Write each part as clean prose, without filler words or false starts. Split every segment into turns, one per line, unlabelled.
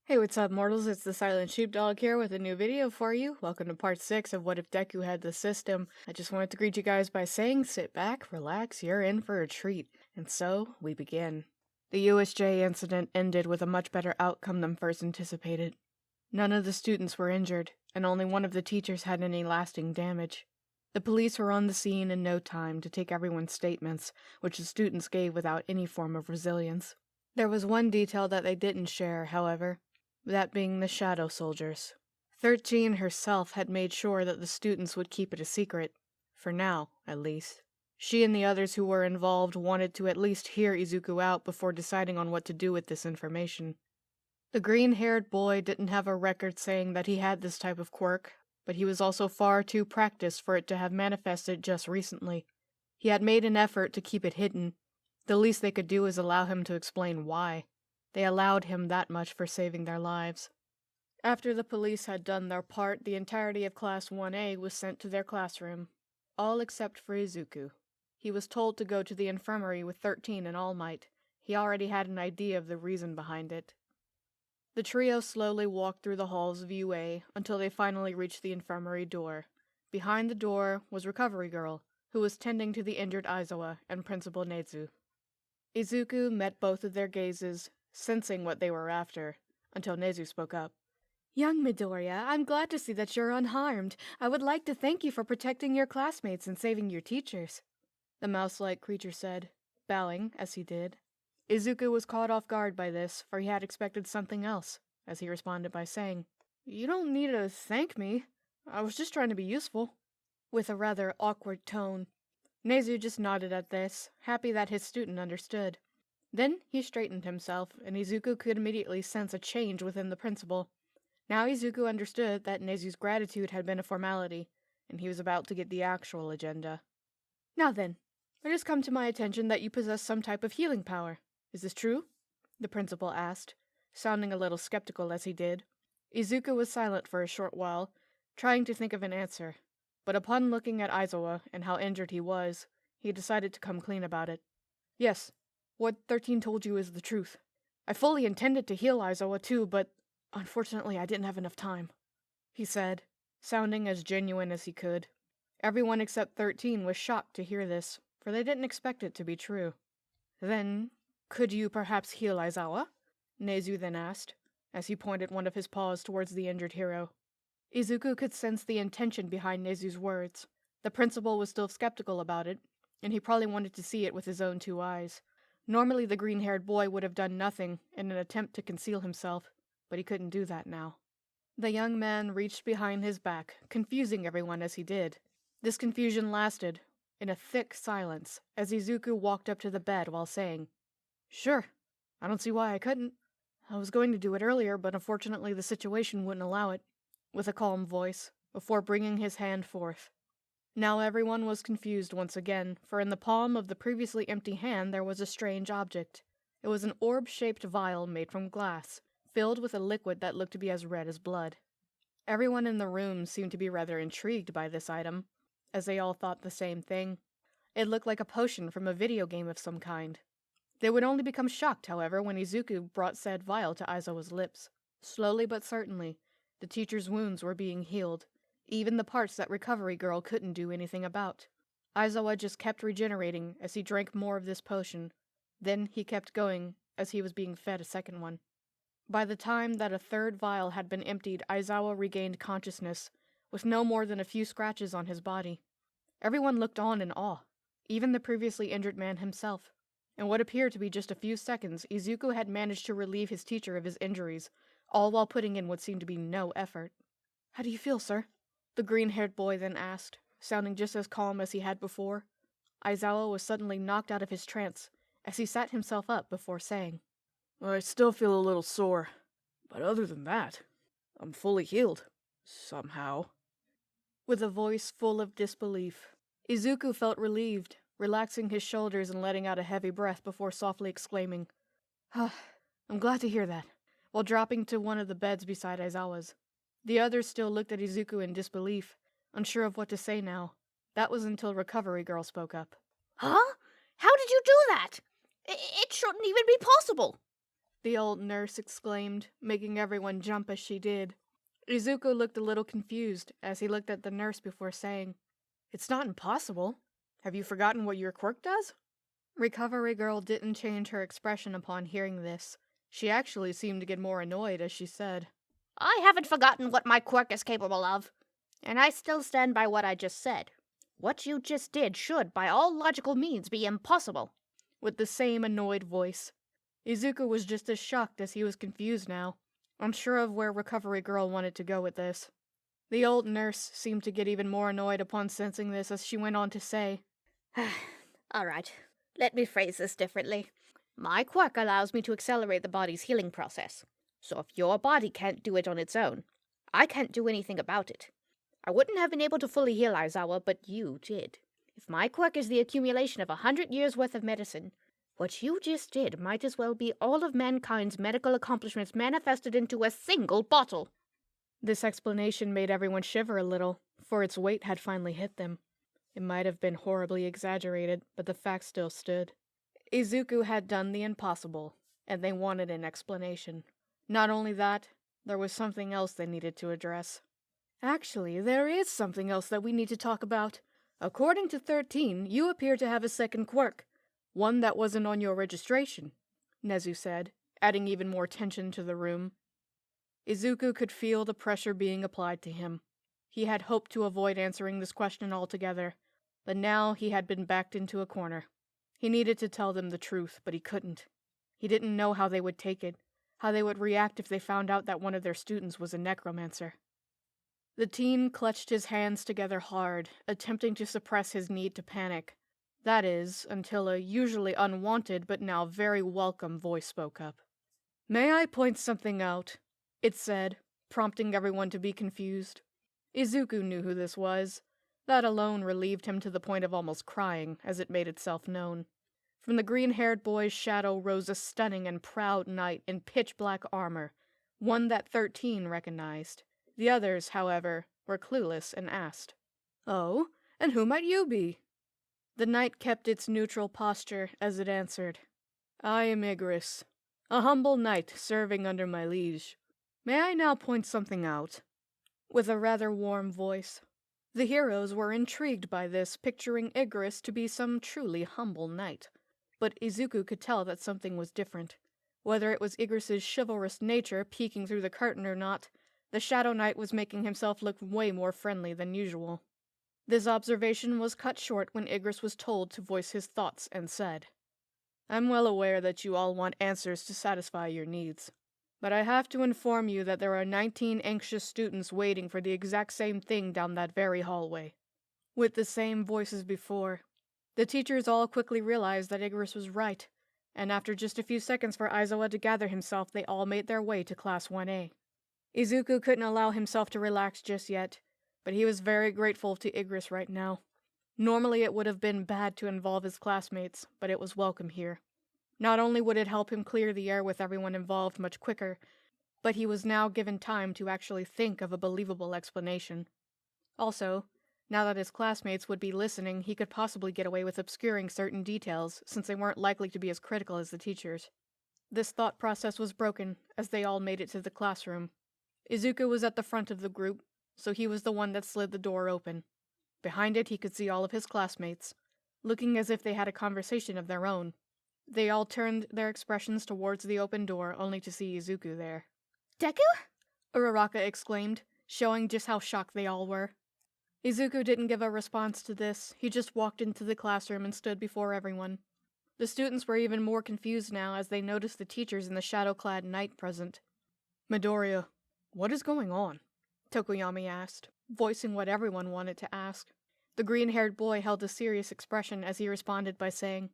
Hey, what's up, mortals? It's the Silent Sheepdog here with a new video for you. Welcome to part 6 of What If Deku Had the System. I just wanted to greet you guys by saying, sit back, relax, you're in for a treat. And so, we begin. The USJ incident ended with a much better outcome than first anticipated. None of the students were injured, and only one of the teachers had any lasting damage. The police were on the scene in no time to take everyone's statements, which the students gave without any form of resilience. There was one detail that they didn't share, however. That being the shadow soldiers. 13 herself had made sure that the students would keep it a secret. For now, at least. She and the others who were involved wanted to at least hear Izuku out before deciding on what to do with this information. The green-haired boy didn't have a record saying that he had this type of quirk, but he was also far too practiced for it to have manifested just recently. He had made an effort to keep it hidden. The least they could do is allow him to explain why. They allowed him that much for saving their lives. After the police had done their part, the entirety of Class 1A was sent to their classroom. All except for Izuku. He was told to go to the infirmary with 13 and All Might. He already had an idea of the reason behind it. The trio slowly walked through the halls of UA until they finally reached the infirmary door. Behind the door was Recovery Girl, who was tending to the injured Aizawa and Principal Nezu. Izuku met both of their gazes, sensing what they were after, until Nezu spoke up. "Young Midoriya, I'm glad to see that you're unharmed. I would like to thank you for protecting your classmates and saving your teachers," the mouse-like creature said, bowing as he did. Izuku was caught off guard by this, for he had expected something else, as he responded by saying, "You don't need to thank me. I was just trying to be useful," with a rather awkward tone. Nezu just nodded at this, happy that his student understood. Then he straightened himself, and Izuku could immediately sense a change within the principal. Now Izuku understood that Nezu's gratitude had been a formality, and he was about to get the actual agenda. "Now then, it has come to my attention that you possess some type of healing power. Is this true?" the principal asked, sounding a little skeptical as he did. Izuku was silent for a short while, trying to think of an answer, but upon looking at Aizawa and how injured he was, he decided to come clean about it. "Yes. What 13 told you is the truth. I fully intended to heal Aizawa too, but unfortunately I didn't have enough time," he said, sounding as genuine as he could. Everyone except 13 was shocked to hear this, for they didn't expect it to be true. "Then, could you perhaps heal Aizawa?" Nezu then asked, as he pointed one of his paws towards the injured hero. Izuku could sense the intention behind Nezu's words. The principal was still skeptical about it, and he probably wanted to see it with his own 2 eyes. Normally the green-haired boy would have done nothing in an attempt to conceal himself, but he couldn't do that now. The young man reached behind his back, confusing everyone as he did. This confusion lasted, in a thick silence, as Izuku walked up to the bed while saying, "Sure, I don't see why I couldn't. I was going to do it earlier, but unfortunately the situation wouldn't allow it," with a calm voice, before bringing his hand forth. Now everyone was confused once again, for in the palm of the previously empty hand there was a strange object. It was an orb-shaped vial made from glass, filled with a liquid that looked to be as red as blood. Everyone in the room seemed to be rather intrigued by this item, as they all thought the same thing. It looked like a potion from a video game of some kind. They would only become shocked, however, when Izuku brought said vial to Aizawa's lips. Slowly but certainly, the teacher's wounds were being healed, even the parts that Recovery Girl couldn't do anything about. Aizawa just kept regenerating as he drank more of this potion. Then he kept going as he was being fed a second one. By the time that a third vial had been emptied, Aizawa regained consciousness, with no more than a few scratches on his body. Everyone looked on in awe, even the previously injured man himself. In what appeared to be just a few seconds, Izuku had managed to relieve his teacher of his injuries, all while putting in what seemed to be no effort. "How do you feel, sir?" the green-haired boy then asked, sounding just as calm as he had before. Aizawa was suddenly knocked out of his trance, as he sat himself up before saying, "I still feel a little sore, but other than that, I'm fully healed. Somehow." With a voice full of disbelief, Izuku felt relieved, relaxing his shoulders and letting out a heavy breath before softly exclaiming, "I'm glad to hear that," while dropping to one of the beds beside Aizawa's. The others still looked at Izuku in disbelief, unsure of what to say now. That was until Recovery Girl spoke up.
"Huh? How did you do that? It shouldn't even be possible."
the old nurse exclaimed, making everyone jump as she did. Izuku looked a little confused as he looked at the nurse before saying, "It's not impossible. Have you forgotten what your quirk does?" Recovery Girl didn't change her expression upon hearing this. She actually seemed to get more annoyed as she said,
I haven't forgotten what my quirk is capable of, and I still stand by what I just said. What you just did should, by all logical means, be impossible.
with the same annoyed voice. Izuku was just as shocked as he was confused now, unsure of where Recovery Girl wanted to go with this. The old nurse seemed to get even more annoyed upon sensing this as she went on to say,
All right, let me phrase this differently. My quirk allows me to accelerate the body's healing process. So if your body can't do it on its own, I can't do anything about it. I wouldn't have been able to fully heal Aizawa, but you did. If my quirk is the accumulation of 100 years' worth of medicine, what you just did might as well be all of mankind's medical accomplishments manifested into a single bottle.
This explanation made everyone shiver a little, for its weight had finally hit them. It might have been horribly exaggerated, but the fact still stood. Izuku had done the impossible, and they wanted an explanation. Not only that, there was something else they needed to address. Actually, there is something else that we need to talk about. According to 13, you appear to have a second quirk. One that wasn't on your registration, Nezu said, adding even more tension to the room. Izuku could feel the pressure being applied to him. He had hoped to avoid answering this question altogether, but now he had been backed into a corner. He needed to tell them the truth, but he couldn't. He didn't know how they would take it, how they would react if they found out that one of their students was a necromancer. The teen clutched his hands together hard, attempting to suppress his need to panic. That is, until a usually unwanted but now very welcome voice spoke up. "May I point something out?" it said, prompting everyone to be confused. Izuku knew who this was. That alone relieved him to the point of almost crying, as it made itself known. From the green-haired boy's shadow rose a stunning and proud knight in pitch-black armor, one that 13 recognized. The others, however, were clueless and asked, "Oh, and who might you be?" The knight kept its neutral posture as it answered, "I am Igris, a humble knight serving under my liege. May I now point something out?" With a rather warm voice. The heroes were intrigued by this, picturing Igris to be some truly humble knight. But Izuku could tell that something was different. Whether it was Igris's chivalrous nature peeking through the curtain or not, the Shadow Knight was making himself look way more friendly than usual. This observation was cut short when Igris was told to voice his thoughts and said, "I'm well aware that you all want answers to satisfy your needs. But I have to inform you that there are 19 anxious students waiting for the exact same thing down that very hallway." With the same voice as before, the teachers all quickly realized that Igris was right, and after just a few seconds for Aizawa to gather himself, they all made their way to Class 1A. Izuku couldn't allow himself to relax just yet, but he was very grateful to Igris right now. Normally it would have been bad to involve his classmates, but it was welcome here. Not only would it help him clear the air with everyone involved much quicker, but he was now given time to actually think of a believable explanation. Also, now that his classmates would be listening, he could possibly get away with obscuring certain details, since they weren't likely to be as critical as the teachers. This thought process was broken as they all made it to the classroom. Izuku was at the front of the group, so he was the one that slid the door open. Behind it, he could see all of his classmates, looking as if they had a conversation of their own. They all turned their expressions towards the open door, only to see Izuku there.
Deku?
Uraraka exclaimed, showing just how shocked they all were. Izuku didn't give a response to this. He just walked into the classroom and stood before everyone. The students were even more confused now as they noticed the teachers and the shadow-clad knight present. "Midoriya, what is going on?" Tokoyami asked, voicing what everyone wanted to ask. The green-haired boy held a serious expression as he responded by saying,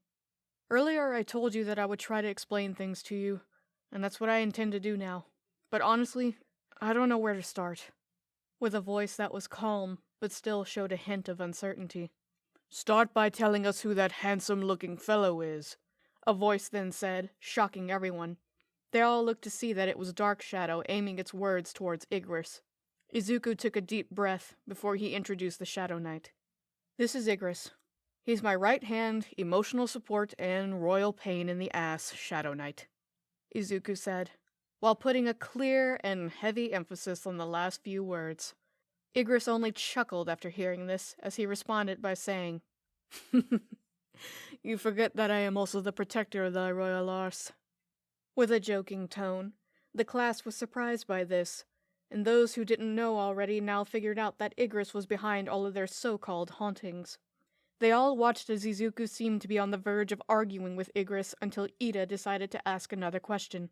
"Earlier I told you that I would try to explain things to you, and that's what I intend to do now. But honestly, I don't know where to start." With a voice that was calm, but still showed a hint of uncertainty. "Start by telling us who that handsome-looking fellow is," a voice then said, shocking everyone. They all looked to see that it was Dark Shadow aiming its words towards Igris. Izuku took a deep breath before he introduced the Shadow Knight. "This is Igris. He's my right hand, emotional support, and royal pain in the ass Shadow Knight." Izuku said, while putting a clear and heavy emphasis on the last few words. Igris only chuckled after hearing this, as he responded by saying, "You forget that I am also the protector of thy royal arse." With a joking tone, the class was surprised by this, and those who didn't know already now figured out that Igris was behind all of their so-called hauntings. They all watched as Izuku seemed to be on the verge of arguing with Igris until Ida decided to ask another question.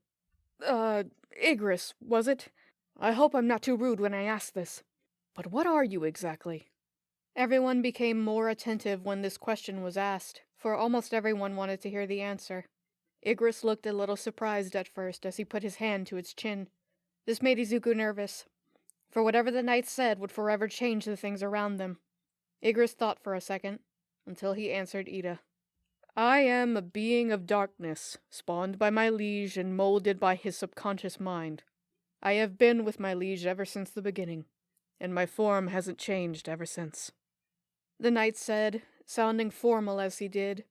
Igris, was it? I hope I'm not too rude when I ask this, but what are you exactly? Everyone became more attentive when this question was asked, for almost everyone wanted to hear the answer. Igris looked a little surprised at first as he put his hand to its chin. This made Izuku nervous, for whatever the knight said would forever change the things around them. Igris thought for a second, until he answered Ida. I am a being of darkness, spawned by my liege and molded by his subconscious mind. I have been with my liege ever since the beginning, and my form hasn't changed ever since. The knight said, sounding formal as he did.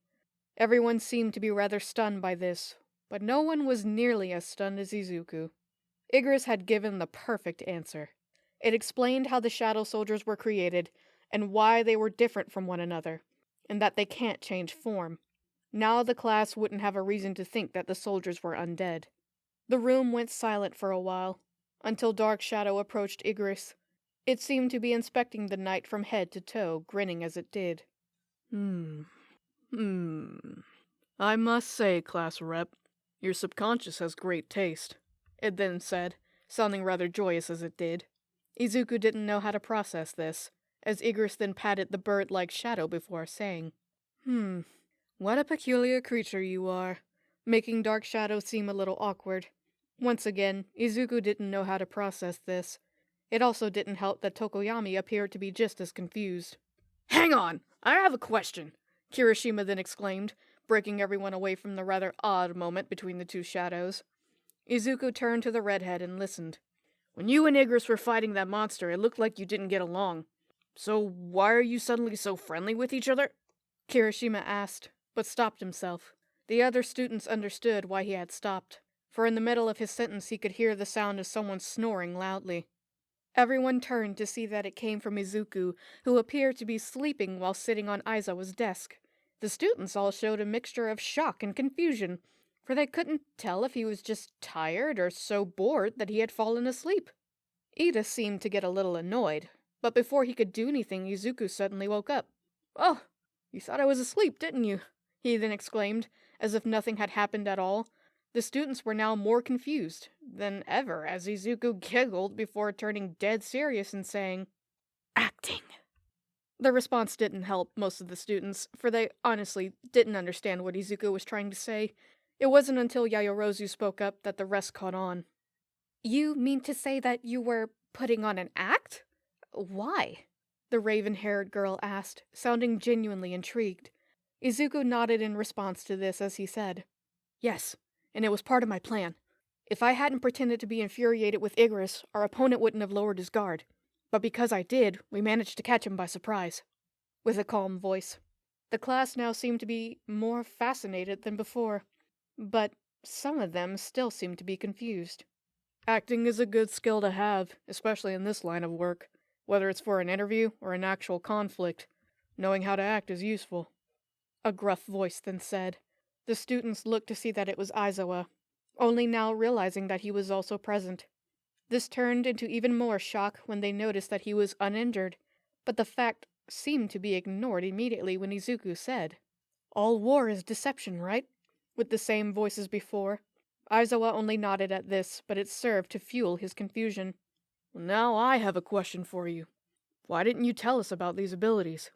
Everyone seemed to be rather stunned by this, but no one was nearly as stunned as Izuku. Igris had given the perfect answer. It explained how the Shadow Soldiers were created, and why they were different from one another, and that they can't change form. Now the class wouldn't have a reason to think that the soldiers were undead. The room went silent for a while, until Dark Shadow approached Igris. It seemed to be inspecting the knight from head to toe, grinning as it did. I must say, class rep, your subconscious has great taste, it then said, sounding rather joyous as it did. Izuku didn't know how to process this, as Igris then patted the bird-like shadow before saying, What a peculiar creature you are, making Dark Shadow seem a little awkward. Once again, Izuku didn't know how to process this. It also didn't help that Tokoyami appeared to be just as confused. Hang on! I have a question! Kirishima then exclaimed, breaking everyone away from the rather odd moment between the two shadows. Izuku turned to the redhead and listened. When you and Igris were fighting that monster, it looked like you didn't get along. So why are you suddenly so friendly with each other? Kirishima asked, but stopped himself. The other students understood why he had stopped, for in the middle of his sentence he could hear the sound of someone snoring loudly. Everyone turned to see that it came from Izuku, who appeared to be sleeping while sitting on Aizawa's desk. The students all showed a mixture of shock and confusion, for they couldn't tell if he was just tired or so bored that he had fallen asleep. Ida seemed to get a little annoyed, but before he could do anything, Izuku suddenly woke up. Oh, you thought I was asleep, didn't you? He then exclaimed, as if nothing had happened at all. The students were now more confused than ever as Izuku giggled before turning dead serious and saying, Acting. The response didn't help most of the students, for they honestly didn't understand what Izuku was trying to say. It wasn't until Yayorozu spoke up that the rest caught on. You mean to say that you were putting on an act? Why? The raven-haired girl asked, sounding genuinely intrigued. Izuku nodded in response to this as he said, Yes, and it was part of my plan. If I hadn't pretended to be infuriated with Igris, our opponent wouldn't have lowered his guard. But because I did, we managed to catch him by surprise. With a calm voice. The class now seemed to be more fascinated than before, but some of them still seemed to be confused. Acting is a good skill to have, especially in this line of work. Whether it's for an interview or an actual conflict, knowing how to act is useful. A gruff voice then said. The students looked to see that it was Aizawa, only now realizing that he was also present. This turned into even more shock when they noticed that he was uninjured, but the fact seemed to be ignored immediately when Izuku said, All war is deception, right? With the same voice as before. Aizawa only nodded at this, but it served to fuel his confusion. Well, now I have a question for you. Why didn't you tell us about these abilities?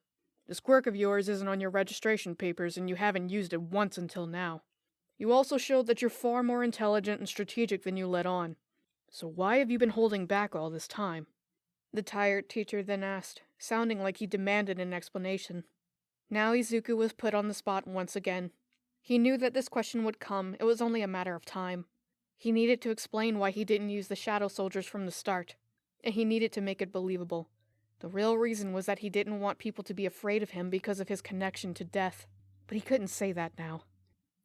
This quirk of yours isn't on your registration papers, and you haven't used it once until now. You also showed that you're far more intelligent and strategic than you let on. So why have you been holding back all this time? The tired teacher then asked, sounding like he demanded an explanation. Now Izuku was put on the spot once again. He knew that this question would come, it was only a matter of time. He needed to explain why he didn't use the Shadow Soldiers from the start, and he needed to make it believable. The real reason was that he didn't want people to be afraid of him because of his connection to death, but he couldn't say that now.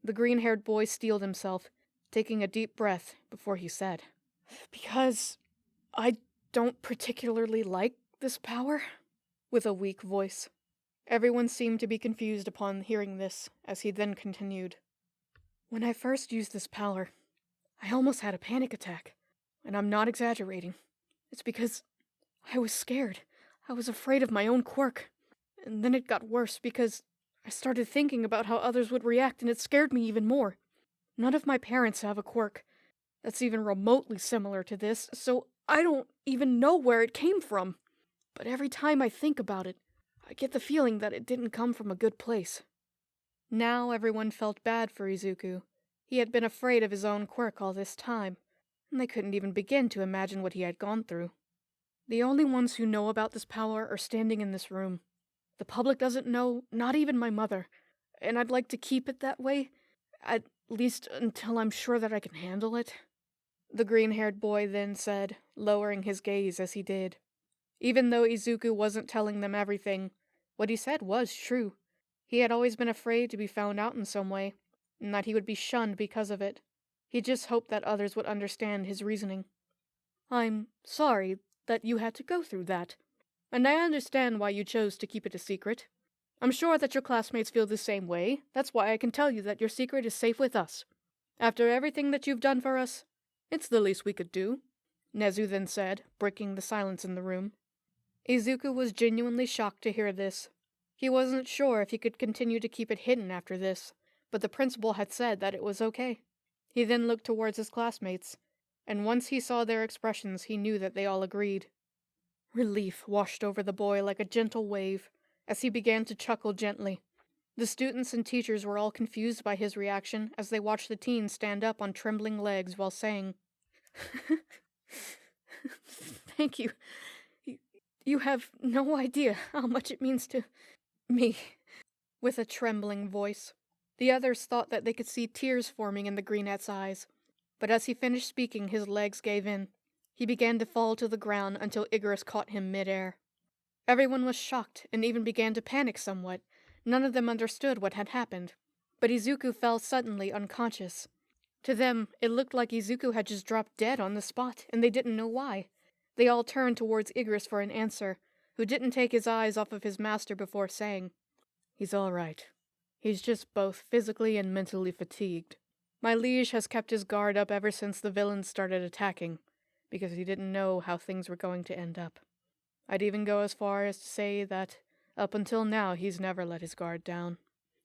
The green-haired boy steeled himself. taking a deep breath before he said, "Because I don't particularly like this power," with a weak voice. Everyone seemed to be confused upon hearing this, as he then continued. "When I first used this power, I almost had a panic attack, and I'm not exaggerating. It's because I was scared. I was afraid of my own quirk. And then it got worse because I started thinking about how others would react, and it scared me even more. None of my parents have a quirk that's even remotely similar to this, so I don't even know where it came from. But every time I think about it, I get the feeling that it didn't come from a good place." Now everyone felt bad for Izuku. He had been afraid of his own quirk all this time, and they couldn't even begin to imagine what he had gone through. The only ones who know about this power are standing in this room. The public doesn't know, not even my mother, and I'd like to keep it that way, at least until I'm sure that I can handle it," the green-haired boy then said, lowering his gaze as he did. Even though Izuku wasn't telling them everything, what he said was true. He had always been afraid to be found out in some way, and that he would be shunned because of it. He just hoped that others would understand his reasoning. "I'm sorry that you had to go through that, and I understand why you chose to keep it a secret. I'm sure that your classmates feel the same way. That's why I can tell you that your secret is safe with us. After everything that you've done for us, it's the least we could do," Nezu then said, breaking the silence in the room. Izuku was genuinely shocked to hear this. He wasn't sure if he could continue to keep it hidden after this, but the principal had said that it was okay. He then looked towards his classmates, and once he saw their expressions, he knew that they all agreed. Relief washed over the boy like a gentle wave, as he began to chuckle gently. The students and teachers were all confused by his reaction as they watched the teen stand up on trembling legs while saying, "Thank you. You have no idea how much it means to me," with a trembling voice. The others thought that they could see tears forming in the greenette's eyes, but as he finished speaking, his legs gave in. He began to fall to the ground until Icarus caught him mid-air. Everyone was shocked and even began to panic somewhat. None of them understood what had happened, but Izuku fell suddenly unconscious. To them, it looked like Izuku had just dropped dead on the spot, and they didn't know why. They all turned towards Icarus for an answer, who didn't take his eyes off of his master before saying, "He's all right. He's just both physically and mentally fatigued. My liege has kept his guard up ever since the villains started attacking, because he didn't know how things were going to end up. I'd even go as far as to say that, up until now, he's never let his guard down,"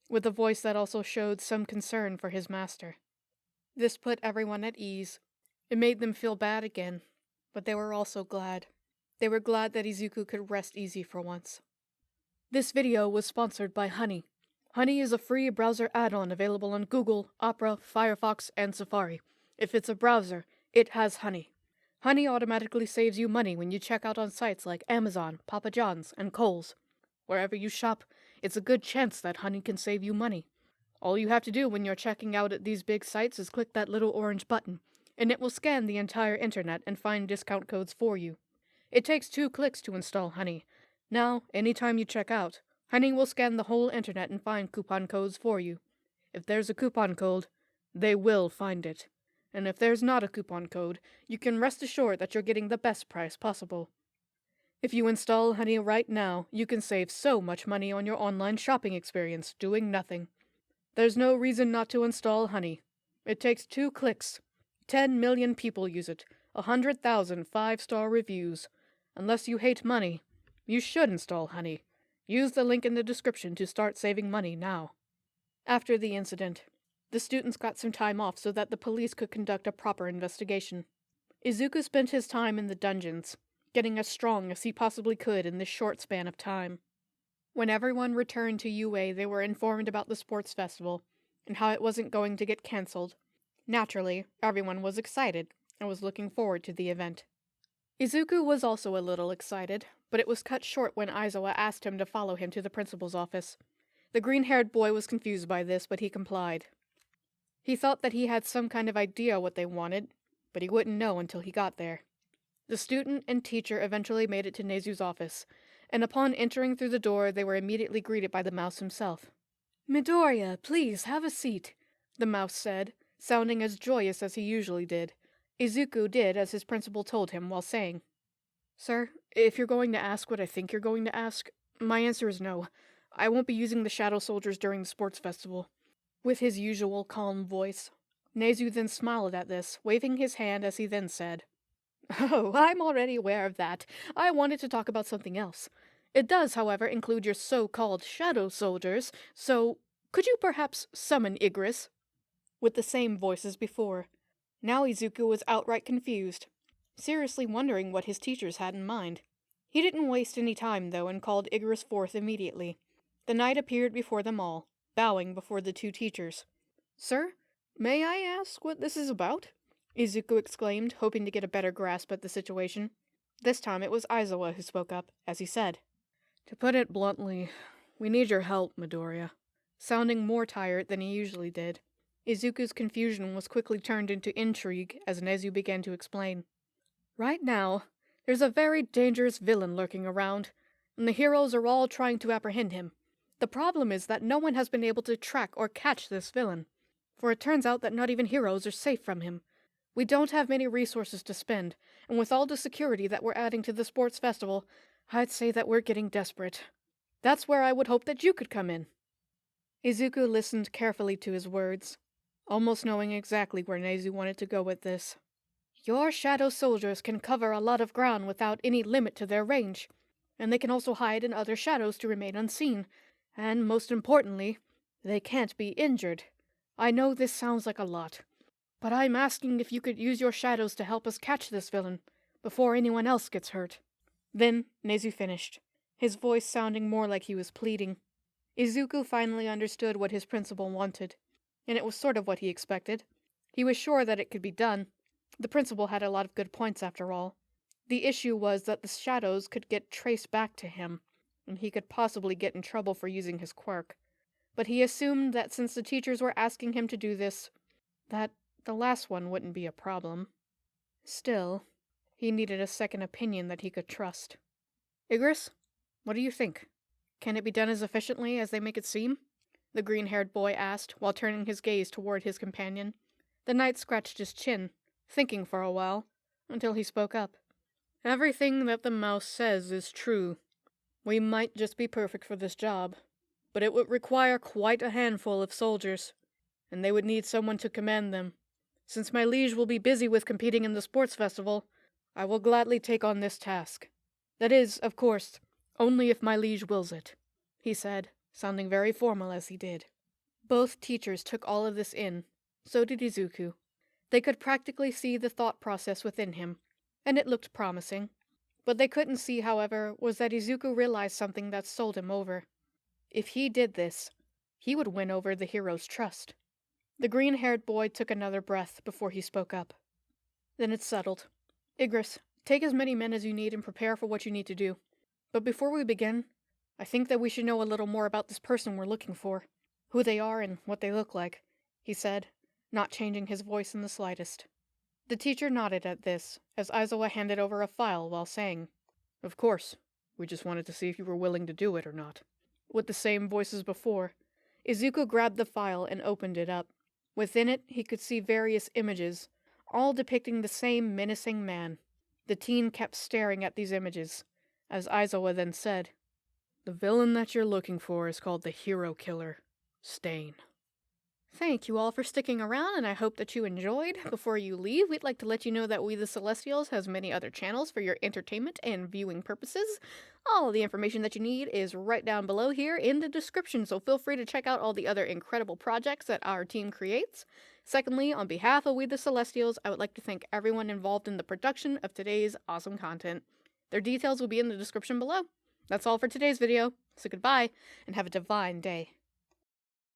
with a voice that also showed some concern for his master. This put everyone at ease. It made them feel bad again, but they were also glad. They were glad that Izuku could rest easy for once. This video was sponsored by Honey. Honey is a free browser add-on available on Google, Opera, Firefox, and Safari. If it's a browser, it has Honey. Honey automatically saves you money when you check out on sites like Amazon, Papa John's, and Kohl's. Wherever you shop, it's a good chance that Honey can save you money. All you have to do when you're checking out at these big sites is click that little orange button, and it will scan the entire internet and find discount codes for you. It takes 2 clicks to install Honey. Now, anytime you check out, Honey will scan the whole internet and find coupon codes for you. If there's a coupon code, they will find it. And if there's not a coupon code, you can rest assured that you're getting the best price possible. If you install Honey right now, you can save so much money on your online shopping experience doing nothing. There's no reason not to install Honey. It takes 2 clicks. 10 million people use it. 100,000 5-star reviews. Unless you hate money, you should install Honey. Use the link in the description to start saving money now. After the incident, the students got some time off so that the police could conduct a proper investigation. Izuku spent his time in the dungeons, getting as strong as he possibly could in this short span of time. When everyone returned to UA, they were informed about the sports festival, and how it wasn't going to get cancelled. Naturally, everyone was excited, and was looking forward to the event. Izuku was also a little excited, but it was cut short when Aizawa asked him to follow him to the principal's office. The green-haired boy was confused by this, but he complied. He thought that he had some kind of idea what they wanted, but he wouldn't know until he got there. The student and teacher eventually made it to Nezu's office, and upon entering through the door, they were immediately greeted by the mouse himself. "Midoriya, please, have a seat," the mouse said, sounding as joyous as he usually did. Izuku did as his principal told him while saying, "Sir, if you're going to ask what I think you're going to ask, my answer is no. I won't be using the Shadow Soldiers during the sports festival." With his usual calm voice, Nezu then smiled at this, waving his hand as he then said, "Oh, I'm already aware of that. I wanted to talk about something else. It does, however, include your so-called Shadow Soldiers, so could you perhaps summon Igris?" With the same voice as before. Now Izuku was outright confused, seriously wondering what his teachers had in mind. He didn't waste any time, though, and called Igris forth immediately. The knight appeared before them all, bowing before the two teachers. "Sir, may I ask what this is about?" Izuku exclaimed, hoping to get a better grasp at the situation. This time it was Aizawa who spoke up, as he said, "To put it bluntly, we need your help, Midoriya." Sounding more tired than he usually did, Izuku's confusion was quickly turned into intrigue as Nezu began to explain. "Right now, there's a very dangerous villain lurking around, and the heroes are all trying to apprehend him. The problem is that no one has been able to track or catch this villain, for it turns out that not even heroes are safe from him. We don't have many resources to spend, and with all the security that we're adding to the sports festival, I'd say that we're getting desperate. That's where I would hope that you could come in." Izuku listened carefully to his words, almost knowing exactly where Nezu wanted to go with this. "Your Shadow Soldiers can cover a lot of ground without any limit to their range, and they can also hide in other shadows to remain unseen, and most importantly, they can't be injured. I know this sounds like a lot, but I'm asking if you could use your shadows to help us catch this villain, before anyone else gets hurt." Then Nezu finished, his voice sounding more like he was pleading. Izuku finally understood what his principal wanted, and it was sort of what he expected. He was sure that it could be done. The principal had a lot of good points after all. The issue was that the shadows could get traced back to him, and he could possibly get in trouble for using his quirk. But he assumed that since the teachers were asking him to do this, that the last one wouldn't be a problem. Still, he needed a second opinion that he could trust. "Igris, what do you think? Can it be done as efficiently as they make it seem?" the green-haired boy asked, while turning his gaze toward his companion. The knight scratched his chin, thinking for a while, until he spoke up. "Everything that the mouse says is true. We might just be perfect for this job, but it would require quite a handful of soldiers, and they would need someone to command them. Since my liege will be busy with competing in the sports festival, I will gladly take on this task. That is, of course, only if my liege wills it," he said, sounding very formal as he did. Both teachers took all of this in. So did Izuku. They could practically see the thought process within him, and it looked promising. What they couldn't see, however, was that Izuku realized something that sold him over. If he did this, he would win over the hero's trust. The green-haired boy took another breath before he spoke up. "Then it's settled. Igris, take as many men as you need and prepare for what you need to do. But before we begin, I think that we should know a little more about this person we're looking for, who they are and what they look like," he said, not changing his voice in the slightest. The teacher nodded at this, as Aizawa handed over a file while saying, "Of course, we just wanted to see if you were willing to do it or not." With the same voice as before, Izuku grabbed the file and opened it up. Within it, he could see various images, all depicting the same menacing man. The teen kept staring at these images, as Aizawa then said, "The villain that you're looking for is called the Hero Killer, Stain." Thank you all for sticking around, and I hope that you enjoyed. Before you leave, we'd like to let you know that We the Celestials has many other channels for your entertainment and viewing purposes. All the information that you need is right down below here in the description, so feel free to check out all the other incredible projects that our team creates. Secondly, on behalf of We the Celestials, I would like to thank everyone involved in the production of today's awesome content. Their details will be in the description below. That's all for today's video, so goodbye, and have a divine day.